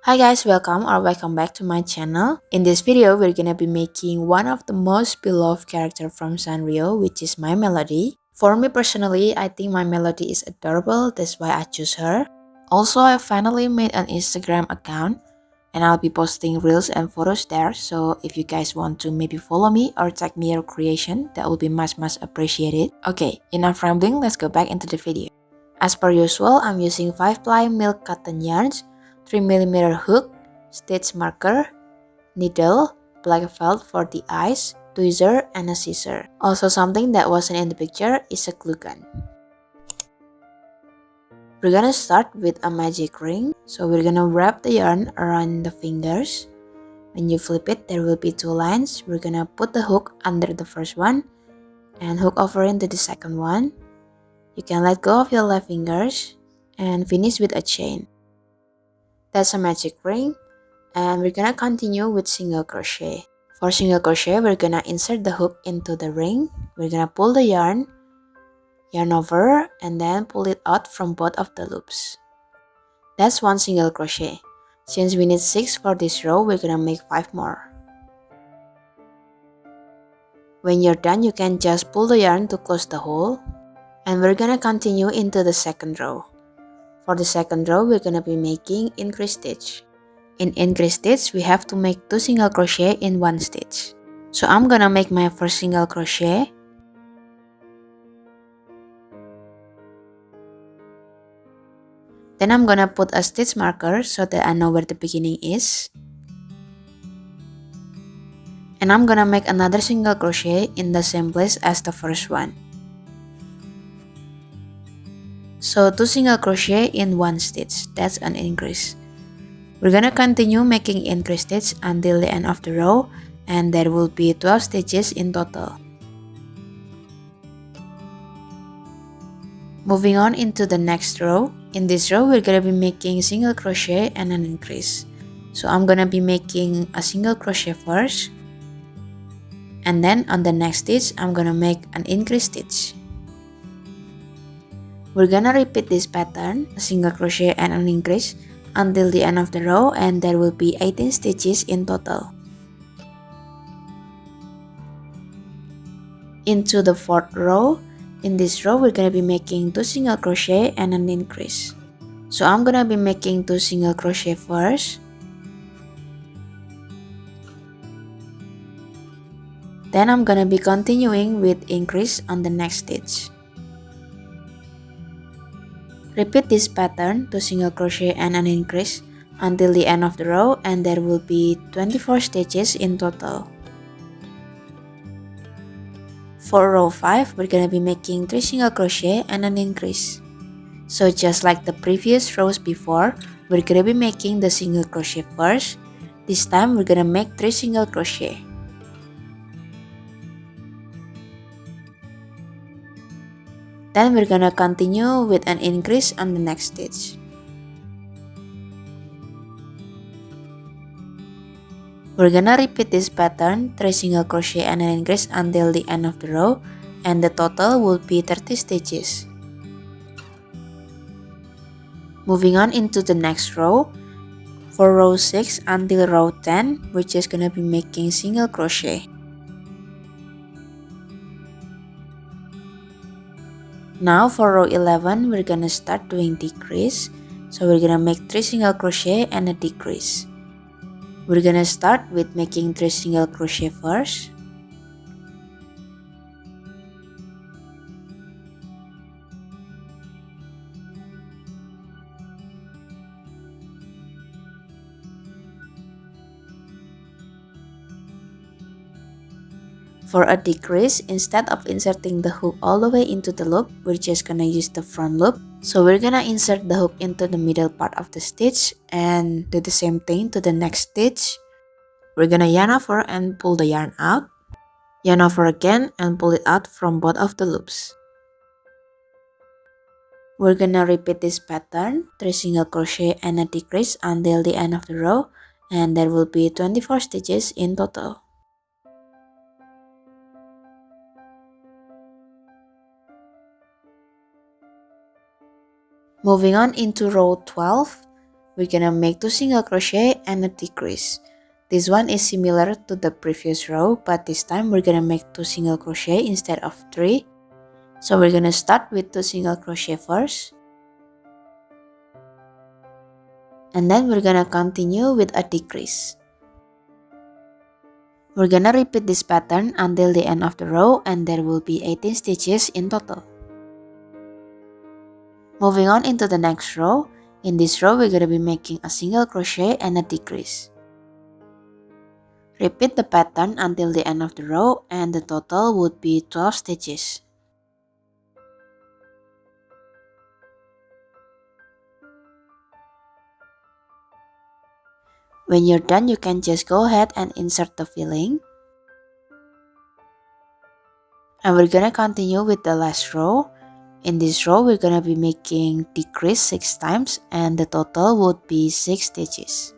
Hi guys, welcome back to my channel. In this video, we're gonna be making one of the most beloved character from Sanrio, which is My Melody. For me personally, I think My Melody is adorable, that's why I choose her. Also, I finally made an Instagram account and I'll be posting reels and photos there, so if you guys want to maybe follow me or tag me your creation, that will be much appreciated. Okay, enough rambling, let's go back into the video. As per usual, I'm using 5-ply milk cotton yarns, 3mm hook, stitch marker, needle, black felt for the eyes, tweezer, and a scissor. Also something that wasn't in the picture is a glue gun. We're gonna start with a magic ring. So we're gonna wrap the yarn around the fingers. When you flip it, there will be two lines. We're gonna put the hook under the first one and hook over into the second one. You can let go of your left fingers and finish with a chain. That's a magic ring, and we're gonna continue with single crochet. For single crochet, we're gonna insert the hook into the ring. We're gonna pull the yarn over, and then pull it out from both of the loops. That's one single crochet. Since we need 6 for this row, we're gonna make 5 more. When you're done, you can just pull the yarn to close the hole, and we're gonna continue into the second row. For the second row, we're gonna be making increase stitch. In increase stitch, we have to make 2 single crochet in 1 stitch. So I'm gonna make my first single crochet. Then I'm gonna put a stitch marker so that I know where the beginning is. And I'm gonna make another single crochet in the same place as the first one. So 2 single crochet in 1 stitch, that's an increase. We're gonna continue making increase stitch until the end of the row, and there will be 12 stitches in total. Moving on into the next row. In this row, we're gonna be making single crochet and an increase. So I'm gonna be making a single crochet first, and then on the next stitch, I'm gonna make an increase stitch. We're gonna repeat this pattern, a single crochet and an increase, until the end of the row, and there will be 18 stitches in total. Into the fourth row. In this row, we're gonna be making 2 single crochet and an increase. So I'm gonna be making 2 single crochet first. Then I'm gonna be continuing with increase on the next stitch. Repeat this pattern, 2 single crochet and an increase, until the end of the row, and there will be 24 stitches in total. For row 5, we're gonna be making 3 single crochet and an increase. So just like the previous rows before, we're gonna be making the single crochet first. This time we're gonna make 3 single crochet. Then we're gonna continue with an increase on the next stitch. We're gonna repeat this pattern, 3 single crochet and an increase until the end of the row, and the total will be 30 stitches. Moving on into the next row. For row 6 until row 10, we're just gonna be making single crochet. Now for row 11, we're gonna start doing decrease. So we're gonna make 3 single crochet and a decrease. We're gonna start with making 3 single crochet first. For a decrease, instead of inserting the hook all the way into the loop, we're just gonna use the front loop. So we're gonna insert the hook into the middle part of the stitch and do the same thing to the next stitch. We're gonna yarn over and pull the yarn out. Yarn over again and pull it out from both of the loops. We're gonna repeat this pattern, 3 single crochet and a decrease until the end of the row, and there will be 24 stitches in total. Moving on into row 12. we're gonna make 2 single crochet and a decrease. This one is similar to the previous row, but this time we're gonna make 2 single crochet instead of 3. So we're gonna start with 2 single crochet first. And then we're gonna continue with a decrease. We're gonna repeat this pattern until the end of the row, and there will be 18 stitches in total. Moving on into the next row. In this row, we're gonna be making a single crochet and a decrease. Repeat the pattern until the end of the row, and the total would be 12 stitches. When you're done, you can just go ahead and insert the filling. And we're gonna continue with the last row. In this row, we're gonna be making decrease 6 times, and the total would be 6 stitches.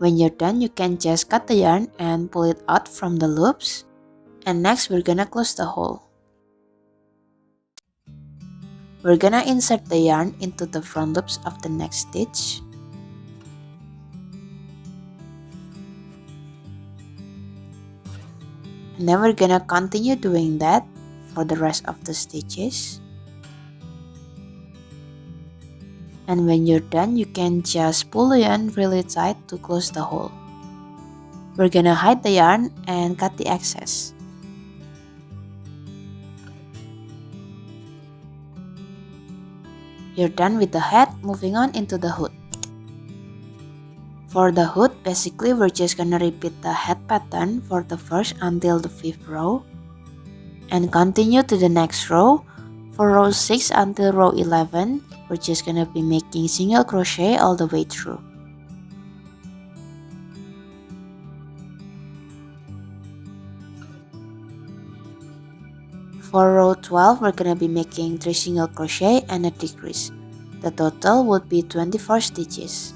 When you're done, you can just cut the yarn and pull it out from the loops. And next, we're gonna close the hole. We're gonna insert the yarn into the front loops of the next stitch. And then we're gonna continue doing that for the rest of the stitches. And when you're done, you can just pull the yarn really tight to close the hole. We're gonna hide the yarn and cut the excess. You're done with the head, moving on into the hood. For the hood, basically we're just gonna repeat the head pattern for the first until the 5th row. And continue to the next row. For row 6 until row 11, we're just gonna be making single crochet all the way through. For row 12, we're gonna be making 3 single crochet and a decrease. The total would be 24 stitches.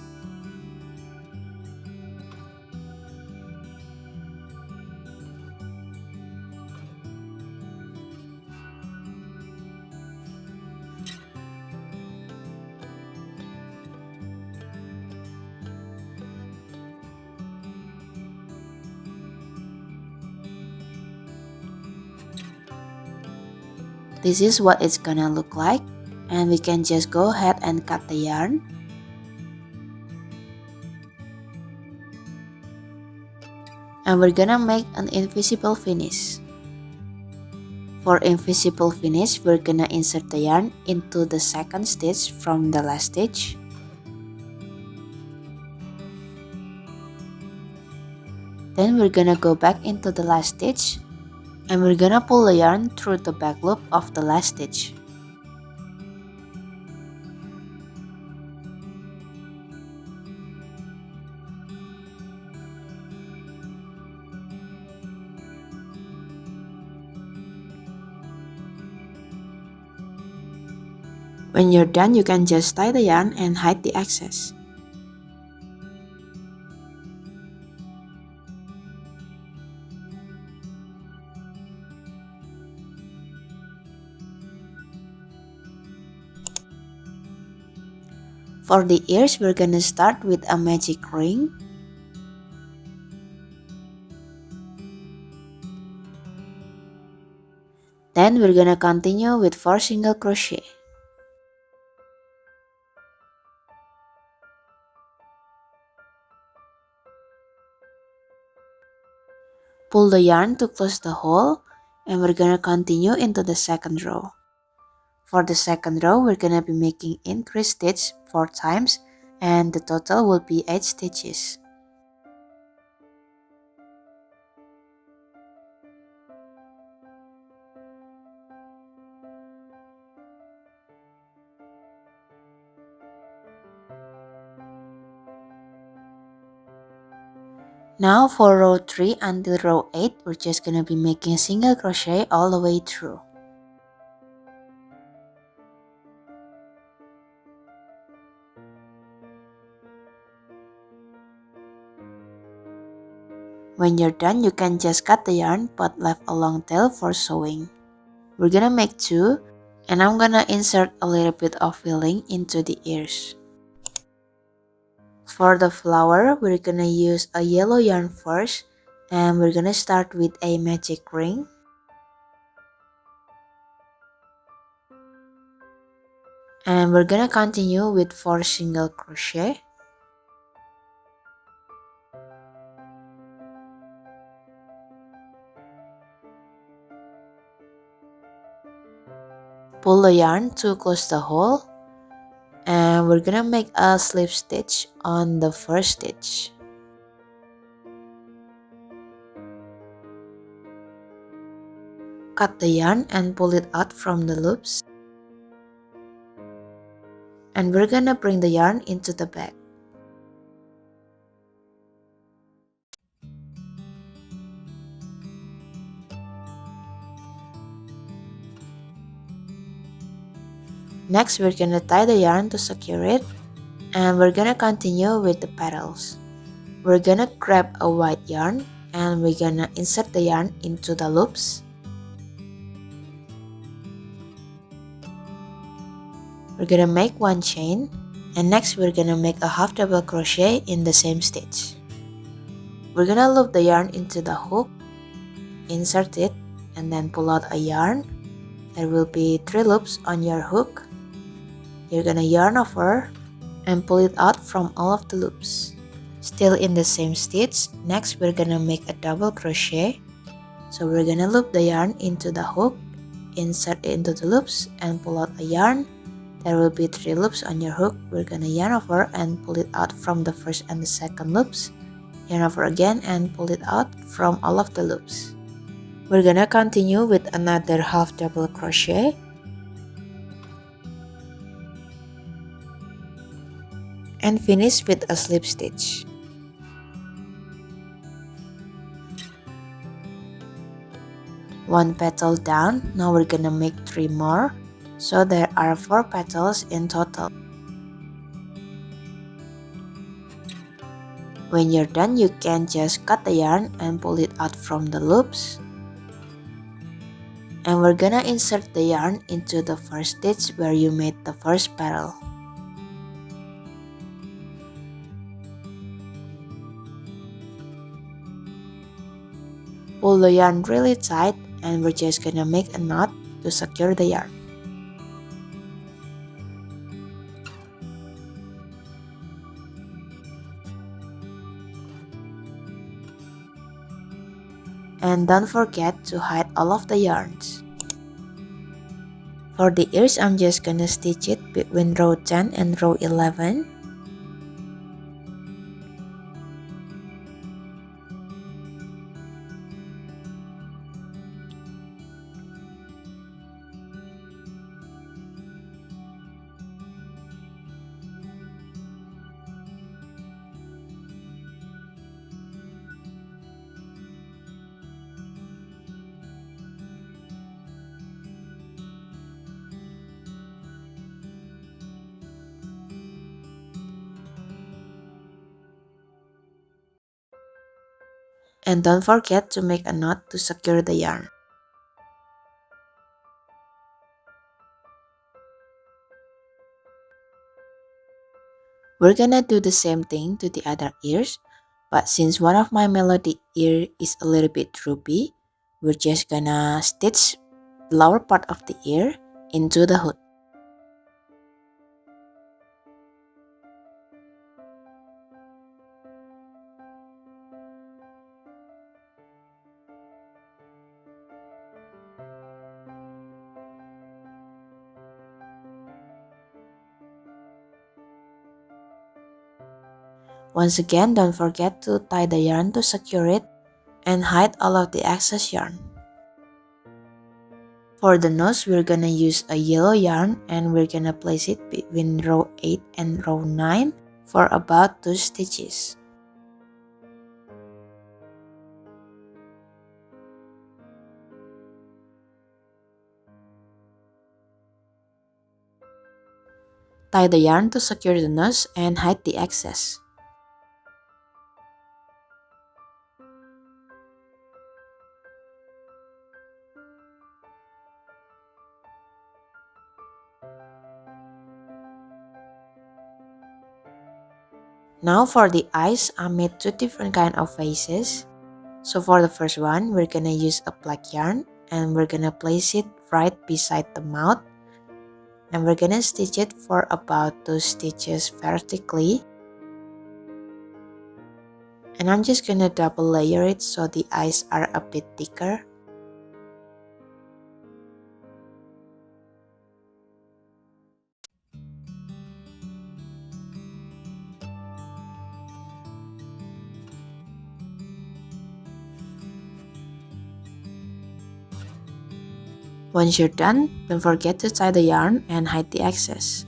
This is what it's gonna look like, and we can just go ahead and cut the yarn. And we're gonna make an invisible finish. For invisible finish, we're gonna insert the yarn into the second stitch from the last stitch. Then we're gonna go back into the last stitch, and we're gonna pull the yarn through the back loop of the last stitch. When you're done, you can just tie the yarn and hide the excess. For the ears, we're gonna start with a magic ring. Then we're gonna continue with 4 single crochet. Pull the yarn to close the hole, and we're gonna continue into the second row. For the second row, we're gonna be making increase stitch 4 times, and the total will be 8 stitches. Now for row 3 until row 8, we're just gonna be making single crochet all the way through. When you're done, you can just cut the yarn but left a long tail for sewing. We're gonna make two, and I'm gonna insert a little bit of filling into the ears. For the flower, we're gonna use a yellow yarn first, and we're gonna start with a magic ring. And we're gonna continue with 4 single crochet. Pull the yarn to close the hole, and we're gonna make a slip stitch on the first stitch. Cut the yarn and pull it out from the loops. And we're gonna bring the yarn into the back. Next, we're gonna tie the yarn to secure it, and we're gonna continue with the petals. We're gonna grab a white yarn, and we're gonna insert the yarn into the loops. We're gonna make one chain, and next we're gonna make a half double crochet in the same stitch. We're gonna loop the yarn into the hook, insert it, and then pull out a yarn. There will be 3 loops on your hook. You're gonna yarn over and pull it out from all of the loops. Still in the same stitch, next we're gonna make a double crochet. So we're gonna loop the yarn into the hook, insert it into the loops, and pull out a yarn. There will be 3 loops on your hook. We're gonna yarn over and pull it out from the first and the second loops. Yarn over again and pull it out from all of the loops. We're gonna continue with another half double crochet. And finish with a slip stitch. One petal down. Now we're gonna make 3 more. So there are 4 petals in total. When you're done, you can just cut the yarn and pull it out from the loops. And we're gonna insert the yarn into the first stitch where you made the first petal. Pull the yarn really tight, and we're just gonna make a knot to secure the yarn. And don't forget to hide all of the yarns. For the ears, I'm just gonna stitch it between row 10 and row 11. And don't forget to make a knot to secure the yarn. We're gonna do the same thing to the other ears, but since one of my melody ear is a little bit droopy, we're just gonna stitch the lower part of the ear into the hood. Once again, don't forget to tie the yarn to secure it and hide all of the excess yarn. For the nose, we're gonna use a yellow yarn, and we're gonna place it between row 8 and row 9 for about 2 stitches. Tie the yarn to secure the nose and hide the excess. Now for the eyes, I made two different kind of faces. So for the first one, we're gonna use a black yarn and we're gonna place it right beside the mouth. And we're gonna stitch it for about 2 stitches vertically. And I'm just gonna double layer it so the eyes are a bit thicker. Once you're done, don't forget to tie the yarn and hide the excess.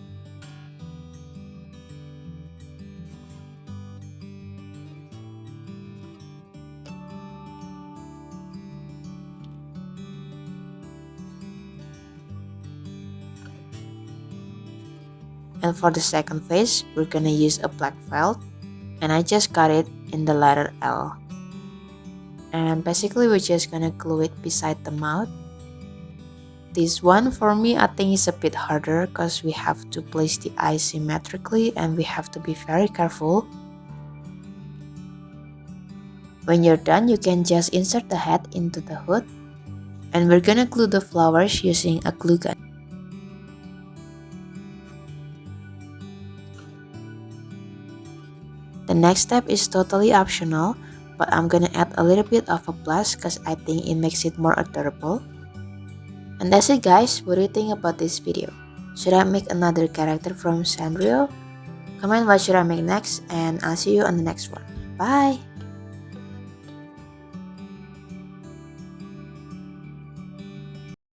And for the second face, we're gonna use a black felt, and I just cut it in the letter L. And basically we're just gonna glue it beside the mouth. This one for me I think is a bit harder because we have to place the eyes symmetrically and we have to be very careful. When you're done, you can just insert the head into the hood. And we're gonna glue the flowers using a glue gun. The next step is totally optional, but I'm gonna add a little bit of a blush because I think it makes it more adorable. And that's it guys, what do you think about this video? Should I make another character from Sanrio? Comment what should I make next, and I'll see you on the next one. Bye!